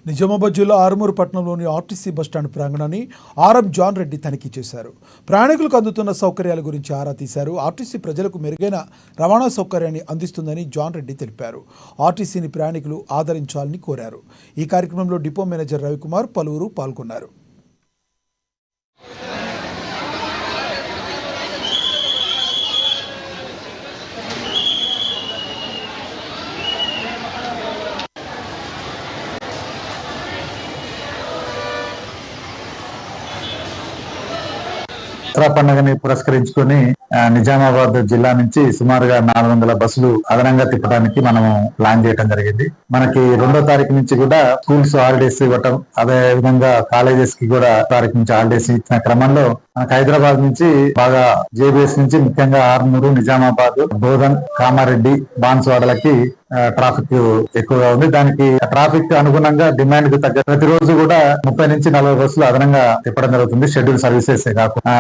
నిజామాబాద్ జిల్లా ఆరుమూరు పట్టణంలోని RTC bus stand ప్రాంగణాన్ని ఆర్ఎం జాన్ రెడ్డి తనిఖీ చేశారు. ప్రయాణికులకు అందుతున్న సౌకర్యాల గురించి ఆరా తీశారు. ఆర్టీసీ ప్రజలకు మెరుగైన రవాణా సౌకర్యాన్ని అందిస్తుందని జాన్ రెడ్డి తెలిపారు. ఆర్టీసీని ప్రయాణికులు ఆదరించాలని కోరారు. ఈ కార్యక్రమంలో డిపో మేనేజర్ రవికుమార్ పలువురు పాల్గొన్నారు. దసరా పండుగని పురస్కరించుకొని నిజామాబాద్ జిల్లా నుంచి సుమారుగా 400 బస్సులు అదనంగా తిప్పడానికి మనం ప్లాన్ చేయడం జరిగింది. మనకి 2వ తారీఖు నుంచి కూడా స్కూల్స్ హాలిడేస్ ఇవ్వటం, అదే విధంగా కాలేజెస్ కి కూడా తారీఖు నుంచి హాలిడేస్ ఇచ్చిన క్రమంలో మనకు హైదరాబాద్ నుంచి బాగా జేబీఎస్ నుంచి ముఖ్యంగా ఆర్మూరు, నిజామాబాద్, బోధన్, కామారెడ్డి, బాన్స్వాడలకి ట్రాఫిక్ ఎక్కువగా ఉంది. దానికి ట్రాఫిక్ అనుగుణంగా డిమాండ్ కు తగ్గ ప్రతిరోజు కూడా 30 నుంచి 40 బస్సులు అదనంగా తిప్పడం జరుగుతుంది. షెడ్యూల్ సర్వీసెస్ కాకుండా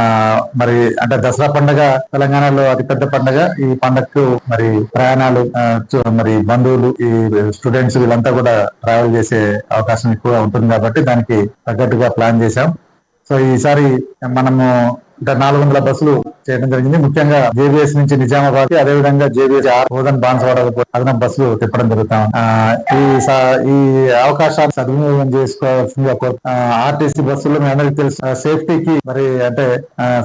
మరి అంటే దసరా పండుగ తెలంగాణలో అతిపెద్ద పండుగ. ఈ పండుగకు మరి ప్రయాణాలు మరి బంధువులు, ఈ స్టూడెంట్స్ వీళ్ళంతా కూడా ట్రావెల్ చేసే అవకాశం ఎక్కువగా ఉంటుంది కాబట్టి దానికి తగ్గట్టుగా ప్లాన్ చేశాం. సో ఈసారి మనము 400 బస్సులు చేయడం జరిగింది. ముఖ్యంగా జేబీఎస్ నుంచి నిజామాబాద్, అదే విధంగా జేబీఎస్ బోధన్, బాన్స్వాడ అదనపు బస్సులు తిప్పడం జరుగుతాం. ఈ అవకాశాలు సద్వినియోగం చేసుకోవాల్సింది. ఆర్టీసీ బస్సులు మీ అందరికీ తెలుసు, సేఫ్టీకి మరి అంటే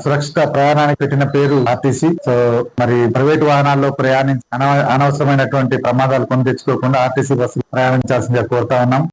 సురక్షిత ప్రయాణానికి పెట్టిన పేరు ఆర్టీసీ. సో మరి ప్రైవేట్ వాహనాల్లో అనవసరమైనటువంటి ప్రమాదాలు కొని తెచ్చుకోకుండా ఆర్టీసీ బస్సులు ప్రయాణించాల్సిందిగా కోరుతా ఉన్నాం.